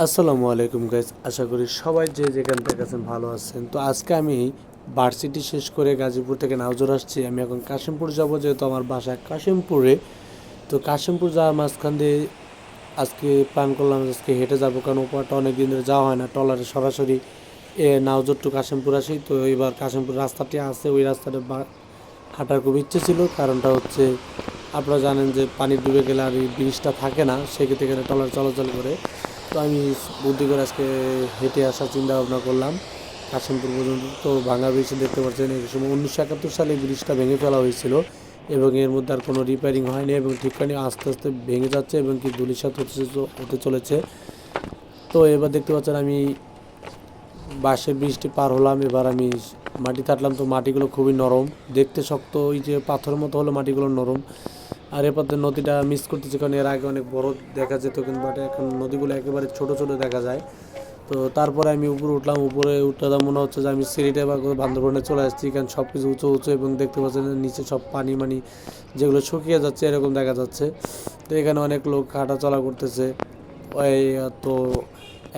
আসসালামু আলাইকুম গাইস, আশা করি সবাই যে যেখান থেকে আছেন ভালো আছেন। তো আজকে আমি ভার্সিটি শেষ করে গাজীপুর থেকে নাওজোর আসছি। আমি এখন কাশিমপুর যাব, যেহেতু আমার বাসা কাশিমপুরে। তো কাশিমপুর যাওয়ার মাঝখান দিয়ে আজকে প্ল্যান করলাম আজকে হেঁটে যাব, কারণ ওপারটা অনেক দিন ধরে যাওয়া হয় না। ট্রলারে সরাসরি নাওজোর টু কাশিমপুর আসি। তো এবার কাশিমপুর রাস্তাটি আছে, ওই রাস্তাটা হাঁটার খুব ইচ্ছে ছিল। কারণটা হচ্ছে, আপনারা জানেন যে পানি ডুবে গেলে আর এই ব্রিজটা থাকে না, সেক্ষেত্রে এখানে ট্রলার চলাচল করে। তো আমি বুদ্ধি করে আজকে হেঁটে আসার চিন্তা ভাবনা করলাম কাশিমপুর পর্যন্ত। তো ভাঙা ব্রিজ দেখতে পাচ্ছেন, এই সময় 1971 সালে এই ব্রিজটা ভেঙে ফেলা হয়েছিল এবং এর মধ্যে আর কোনো রিপেয়ারিং হয়নি এবং ঠিকঠাক আস্তে আস্তে ভেঙে যাচ্ছে এবং কি ধূলিসাৎ হতে চলেছে। তো এবার দেখতে পাচ্ছেন আমি বাঁশের ব্রিজটি পার হলাম। এবার আমি মাটি কাটলাম, তো মাটিগুলো খুবই নরম, দেখতে শক্ত, ওই যে পাথরের মতো হলো মাটিগুলো নরম। আর এরপর নদীটা মিস করতেছি, কারণ এর আগে অনেক বড় দেখা যেত, কিন্তু এখন নদীগুলো একেবারে ছোট ছোট দেখা যায়। তো তারপরে আমি উপরে উঠলাম, উপরে উঠতে মনে হচ্ছে যে আমি সিঁড়িটা বা বান্দরবনে চলে আসছি, কারণ সব কিছু উঁচু উঁচু এবং দেখতে পাচ্ছেন নিচে সব পানি মানি যেগুলো শুকিয়ে যাচ্ছে এরকম দেখা যাচ্ছে। তো এখানে অনেক লোক হাঁটা চলা করতেছে। ওই তো